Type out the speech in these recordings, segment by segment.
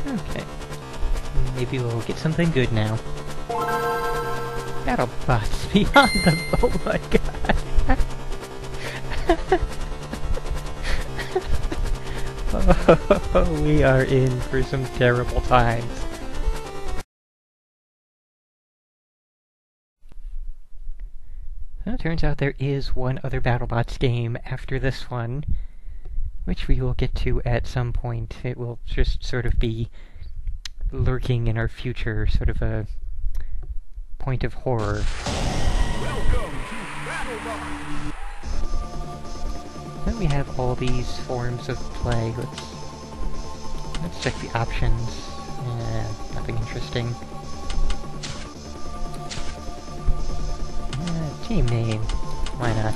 Okay. Maybe we'll get something good now. Battlebots beyond the... Oh my god! Oh, we are in for some terrible times. Well, it turns out there is one other Battlebots game after this one, which we will get to at some point. It will just sort of be lurking in our future, sort of a point of horror. Welcome to Battlebox! Then we have all these forms of play. Let's check the options. Nothing interesting. Team name. Why not?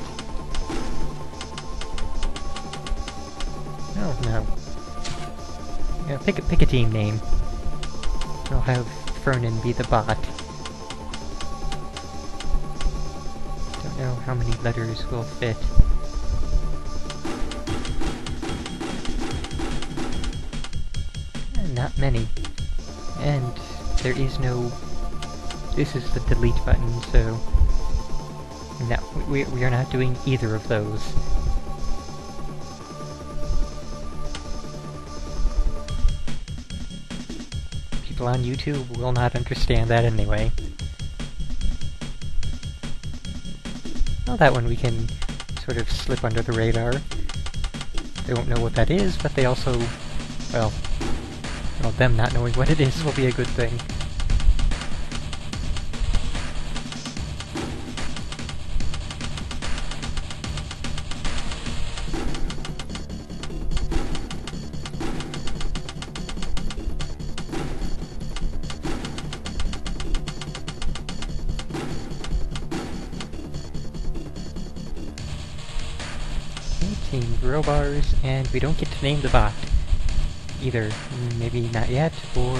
Oh no. Yeah, pick a team name. I'll have Fernan be the bot. Don't know how many letters will fit. Not many. And there is no... This is the delete button, so... No, we are not doing either of those. People on YouTube will not understand that anyway. Well, that one we can sort of slip under the radar. They won't know what that is, but they also... Well, them not knowing what it is will be a good thing. Bars, and we don't get to name the bot. Either. Maybe not yet, or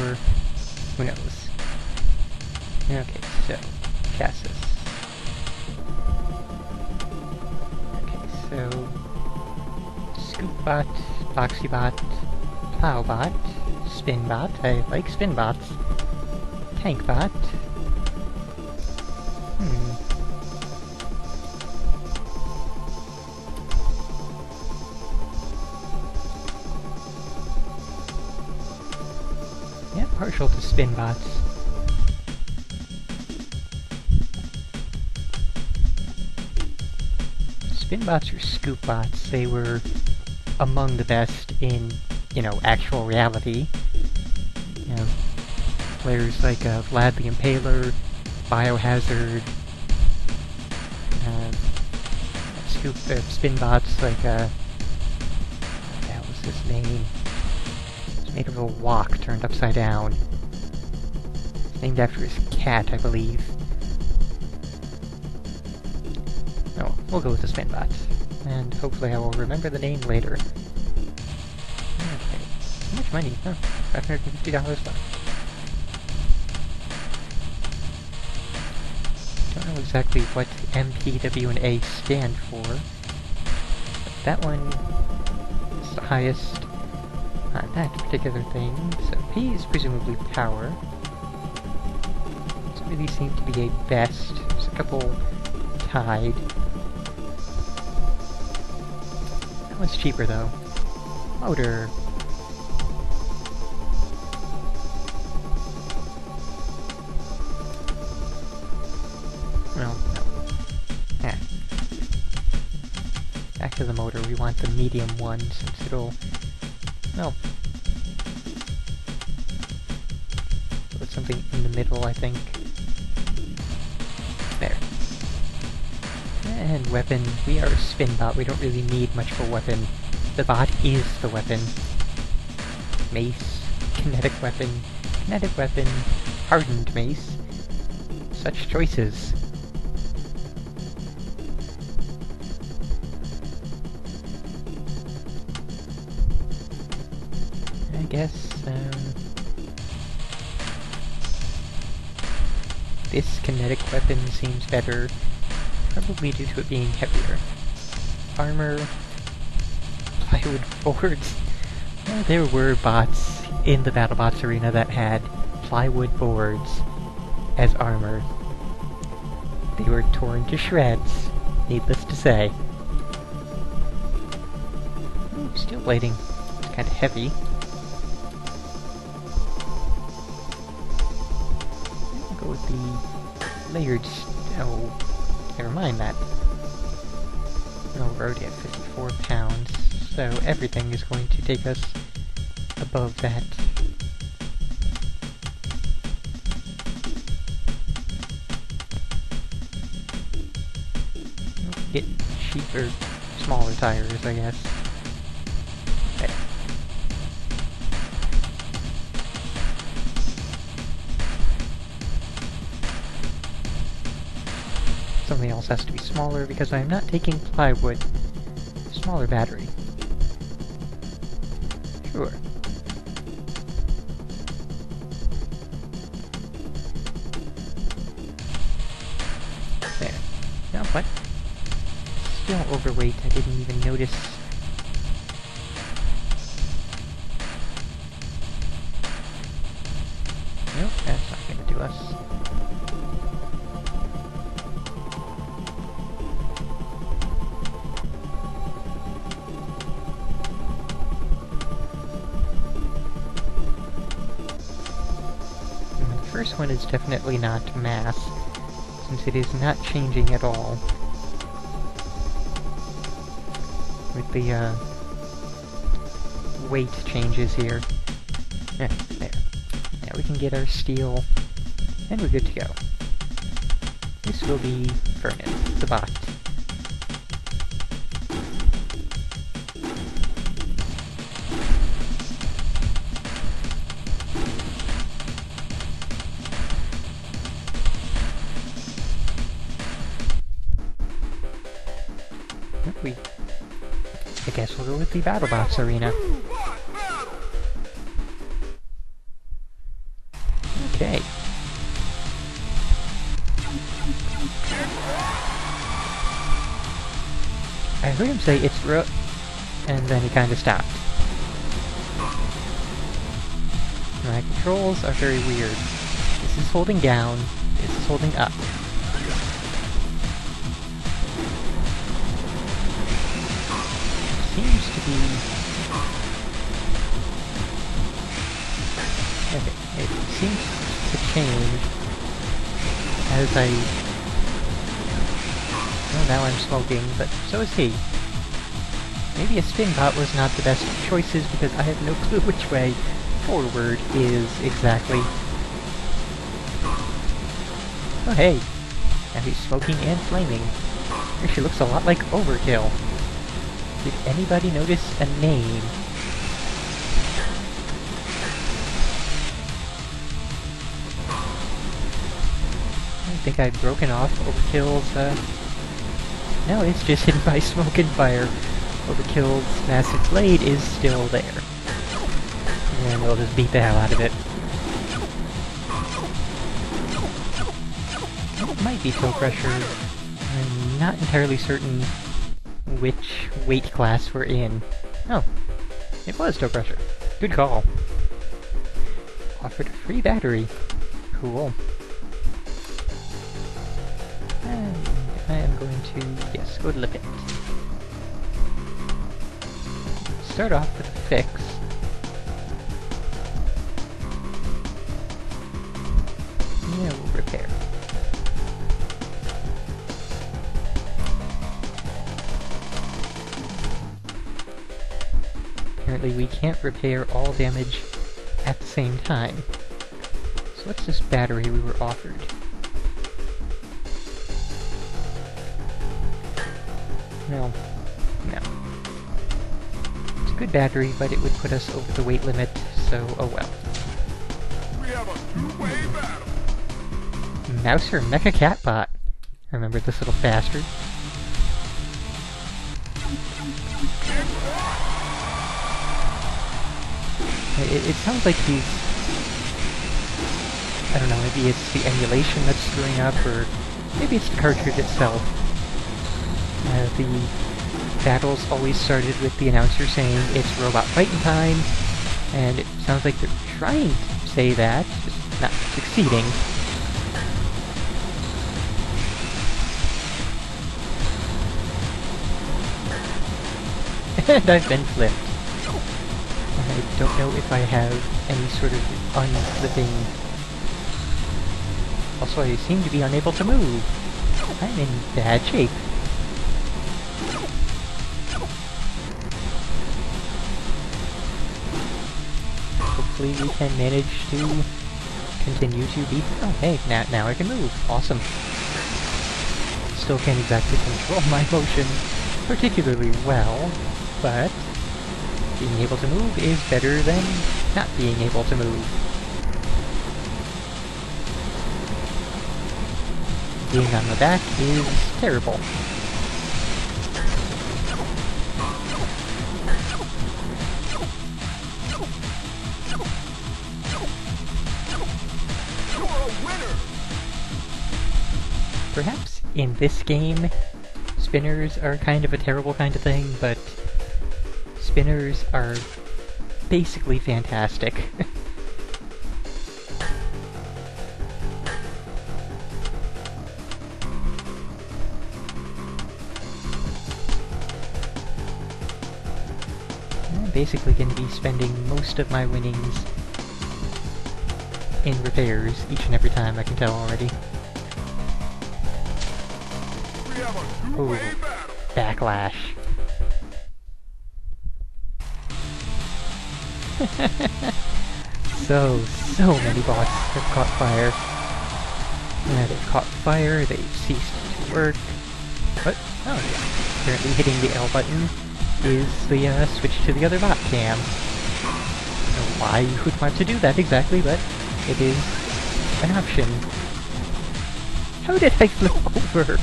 who knows. Okay, so, chassis. Okay, so, Scoopbot, Boxybot, Plowbot, Spinbot, I like Spinbots, Tankbot, partial to Spinbots. Spinbots or Scoopbots, they were among the best in, actual reality. Players like Vlad the Impaler, Biohazard, Spinbots like, what the hell was his name? Made of a wok turned upside down. It's named after his cat, I believe. Oh, we'll go with the Spinbots. And hopefully I will remember the name later. Okay. How much money? Oh, $550 left. Don't know exactly what MPW and A stand for. But that one is the highest on that particular thing. So P is presumably power. Doesn't really seem to be a best. There's a couple tied. That one's cheaper though. Motor. Well, no. Back to the motor. We want the medium one since it'll... No. Put something in the middle, I think. There. And weapon. We are a Spinbot. We don't really need much for weapon. The bot is the weapon. Mace. Kinetic weapon. Kinetic weapon. Hardened mace. Such choices. I guess, this kinetic weapon seems better, probably due to it being heavier. Armor, plywood boards, There were bots in the Battlebots arena that had plywood boards as armor. They were torn to shreds, needless to say. Ooh, steel plating. It's kind of heavy. I'll go with the layered... oh, never mind that. No, we're already at 54 pounds, so everything is going to take us above that. Get cheaper, smaller tires, I guess. There. Something else has to be smaller because I am not taking plywood. Smaller battery. Sure. There. Now what? Still overweight, I didn't even notice. Nope, that's not gonna do us. The first one is definitely not mass, since it is not changing at all. With the, weight changes here. Yeah, there. Now we can get our steel, and we're good to go. This will be Furnace, the bot. I guess we'll go with the Battlebox arena. Okay. I heard him say it's and then he kinda stopped. My controls are very weird. This is holding down, this is holding up. Seems to be... okay, it seems to change as I... well, now I'm smoking, but so is he. Maybe a spin bot was not the best of choices because I have no clue which way forward is exactly. Oh hey, now he's smoking and flaming. Actually looks a lot like Overkill. Did anybody notice a name? I think I've broken off Overkill's, no, it's just hidden by smoke and fire. Overkill's massive blade is still there. And we'll just beat the hell out of it. It might be Toe Crusher. I'm not entirely certain which weight class we're in. Oh, it was Toe Crusher. Good call. Offered a free battery. Cool. And I am going to, yes, go to the pit. Start off with a fix. Yeah, we'll repair. Apparently we can't repair all damage at the same time. So what's this battery we were offered? No. No. It's a good battery, but it would put us over the weight limit, so oh well. We have a two-way battle. Mouser Mecha Catbot. Remember this little bastard? It sounds like he's... I don't know, maybe it's the emulation that's screwing up, or maybe it's the cartridge itself. The battles always started with the announcer saying it's robot fighting time, and it sounds like they're trying to say that, just not succeeding. And I've been flipped. I don't know if I have any sort of unflipping... Also, I seem to be unable to move. I'm in bad shape. Hopefully we can manage to continue to beat... Oh, hey, now I can move. Awesome. Still can't exactly control my motion particularly well, but being able to move is better than not being able to move. Being on the back is terrible. You're a winner! Perhaps in this game, spinners are kind of a terrible kind of thing, but spinners are basically fantastic. I'm basically going to be spending most of my winnings in repairs each and every time, I can tell already. We have a two-way battle! Backlash. So many bots have caught fire. Now they've caught fire, they've ceased to work. What? Oh yeah. Apparently hitting the L button is the switch to the other bot cam. I don't know why you would want to do that exactly, but it is an option. How did I flip over?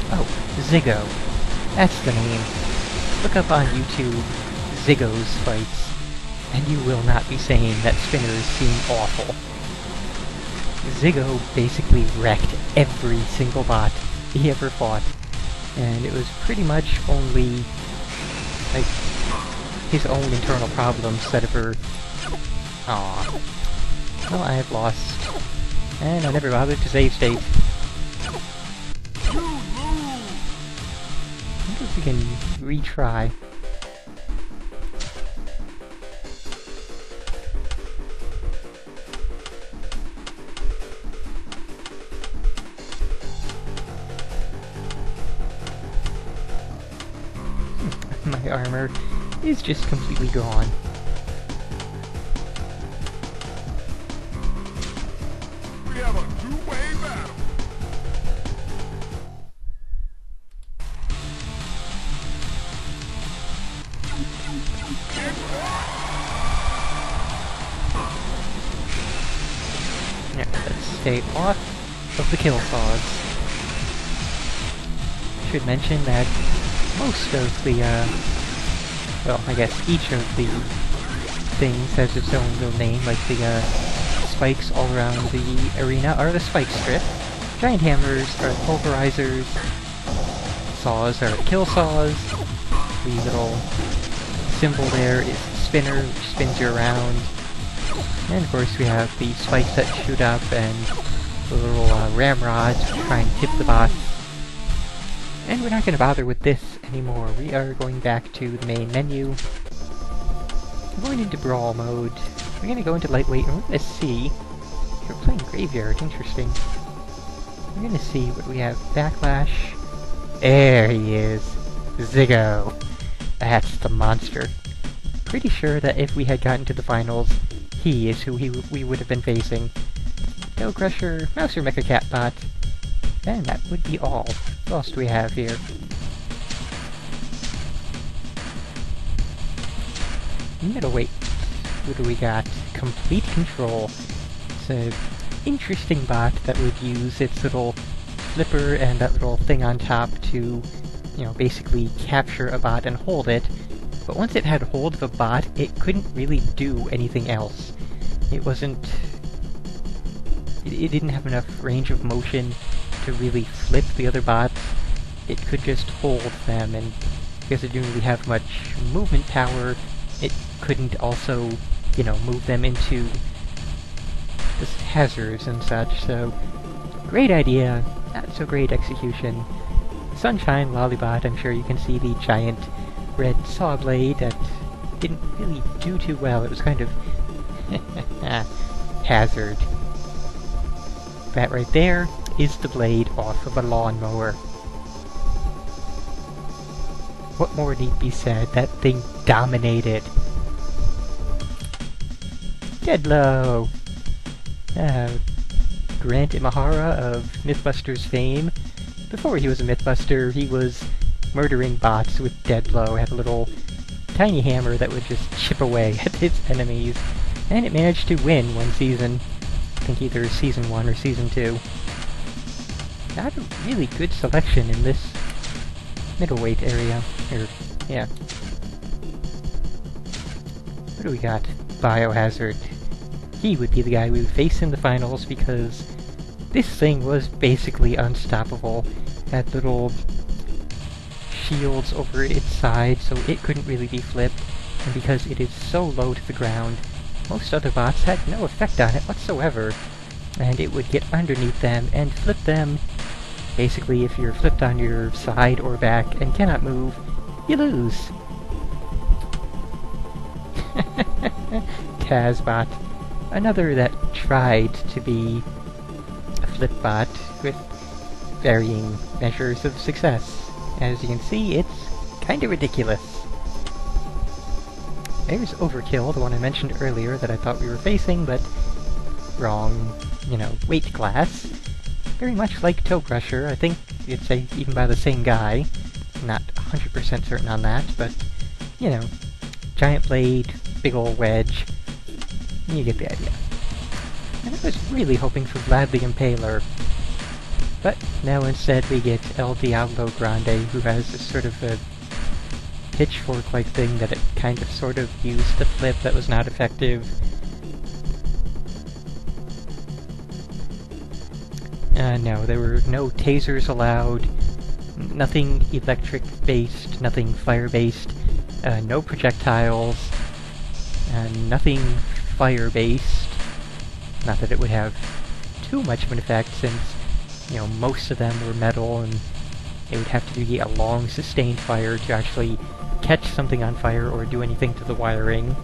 Oh, Ziggo. That's the name. Look up on YouTube Ziggo's fights, and you will not be saying that spinners seem awful. Ziggo basically wrecked every single bot he ever fought, and it was pretty much only, like, his own internal problems that ever... Aww. Well, I have lost, and I never bothered to save state. You lose! I wonder if we can retry. My armor is just completely gone. We have a two-way battle! Yeah, let's stay off of the kill saws. Should mention that most of the, well, I guess each of the things has its own little name, like the, spikes all around the arena are the spike strip, giant hammers are the pulverizers, saws are the kill saws, the little symbol there is the spinner, which spins you around, and of course we have the spikes that shoot up, and the little, ramrods to try and tip the bots. And we're not going to bother with this anymore. We are going back to the main menu. We're going into Brawl mode. We're going to go into Lightweight, and we're going to see... We're playing Graveyard, interesting. We're going to see what we have. Backlash. There he is. Ziggo. That's the monster. Pretty sure that if we had gotten to the finals, he is who we would have been facing. Go Crusher, Mouser Mecha Catbot. And that would be all. What else do we have here? Middleweight. What do we got? Complete Control. It's an interesting bot that would use its little flipper and that little thing on top to, you know, basically capture a bot and hold it. But once it had hold of a bot, it couldn't really do anything else. it wasn't... It didn't have enough range of motion to really flip the other bots. It could just hold them, and because it didn't really have much movement power, it couldn't also, you know, move them into this hazards and such, so great idea, not so great execution. Sunshine Lollybot, I'm sure you can see the giant red saw blade that didn't really do too well. It was kind of hazard. That right there is the blade off of a lawnmower. What more need be said? That thing dominated. Deadlow! Grant Imahara of Mythbusters fame. Before he was a Mythbuster, he was murdering bots with Deadlow. Had a little tiny hammer that would just chip away at his enemies. And it managed to win one season. I think either Season 1 or Season 2. Not a really good selection in this middleweight area. Yeah. What do we got? Biohazard. He would be the guy we would face in the finals because this thing was basically unstoppable. Had little shields over its side, so it couldn't really be flipped. And because it is so low to the ground, most other bots had no effect on it whatsoever. And it would get underneath them and flip them. Basically, if you're flipped on your side or back and cannot move, you lose. Tazbot. Another that tried to be a flip bot with varying measures of success. As you can see, it's kinda ridiculous. There's Overkill, the one I mentioned earlier that I thought we were facing, but wrong, you know, weight class. Very much like Toe Crusher. I think it's even by the same guy. Not 100% certain on that, but, you know, giant blade, big ol' wedge. You get the idea. And I was really hoping for Vlad the Impaler. But now instead we get El Diablo Grande, who has this sort of a pitchfork-like thing that it kind of sort of used to flip that was not effective. No, there were no tasers allowed, nothing electric-based, nothing fire-based, no projectiles, nothing fire-based. Not that it would have too much of an effect, since, you know, most of them were metal, and it would have to be a long, sustained fire to actually catch something on fire or do anything to the wiring.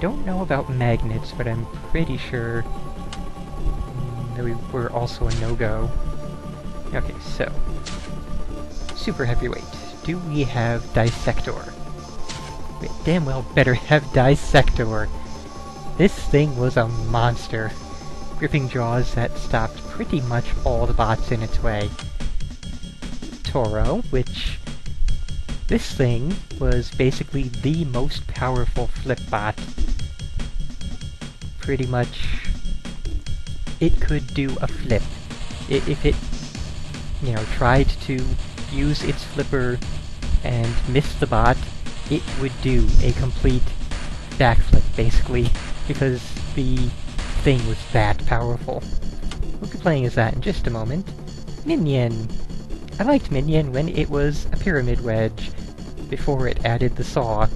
Don't know about magnets, but I'm pretty sure that we were also a no-go. Okay, so super heavyweight. Do we have Dissector? We damn well better have Dissector. This thing was a monster. Gripping jaws that stopped pretty much all the bots in its way. Toro, which... this thing was basically the most powerful flip bot. Pretty much... it could do a flip. If it, you know, tried to use its flipper and miss the bot, it would do a complete backflip, basically, because the thing was that powerful. We'll be playing as that in just a moment. Minion! I liked Minion when it was a pyramid wedge. Before it added the saw,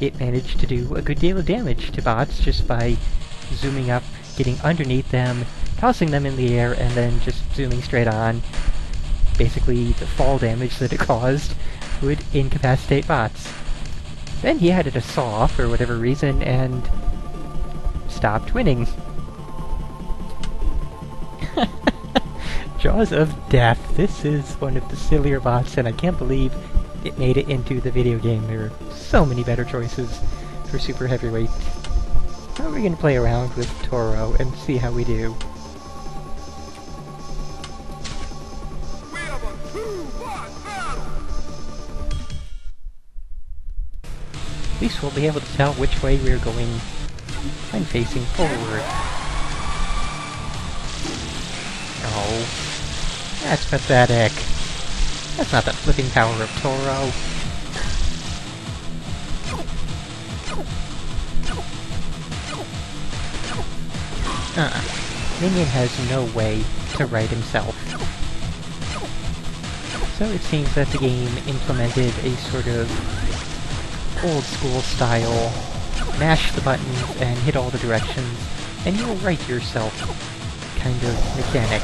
it managed to do a good deal of damage to bots just by zooming up, getting underneath them, tossing them in the air, and then just zooming straight on. Basically, the fall damage that it caused would incapacitate bots. Then he added a saw, for whatever reason, and stopped winning. Jaws of Death. This is one of the sillier bots, and I can't believe it made it into the video game. There are so many better choices for Super Heavyweight. Now we're going to play around with Toro and see how we do. We have a 2-bot battle! At least we'll be able to tell which way we're going when facing forward. Oh, that's pathetic. That's not the flipping power of Toro. Minion has no way to right himself. So it seems that the game implemented a sort of old-school style, mash the buttons and hit all the directions, and you'll right yourself kind of mechanic.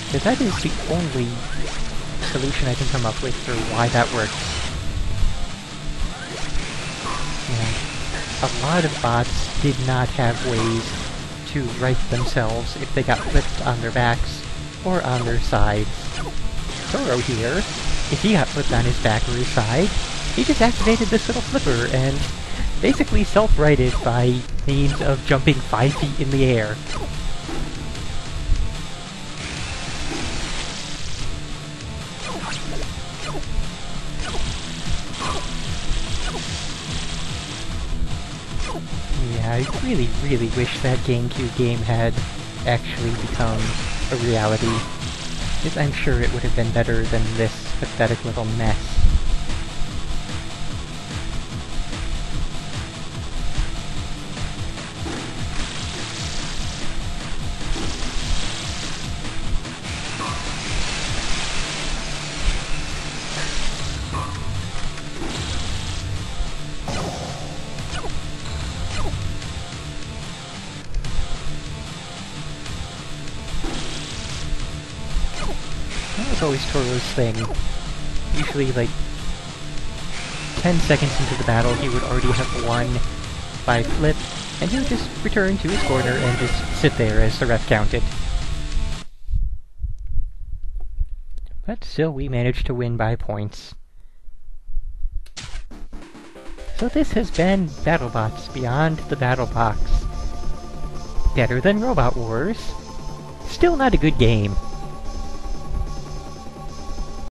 Because that is the only solution I can come up with for why that works. Yeah. A lot of bots did not have ways to right themselves if they got flipped on their backs or on their sides. Toro here, if he got flipped on his back or his side, he just activated this little flipper and basically self-righted by means of jumping 5 feet in the air. Yeah, I really, really wish that GameCube game had actually become a reality. Because I'm sure it would have been better than this pathetic little mess. That was always Toro's thing. Usually, like, 10 seconds into the battle, he would already have won by flip, and he would just return to his corner and just sit there as the ref counted. But still, we managed to win by points. So this has been Battlebots Beyond the Battlebox. Better than Robot Wars. Still not a good game.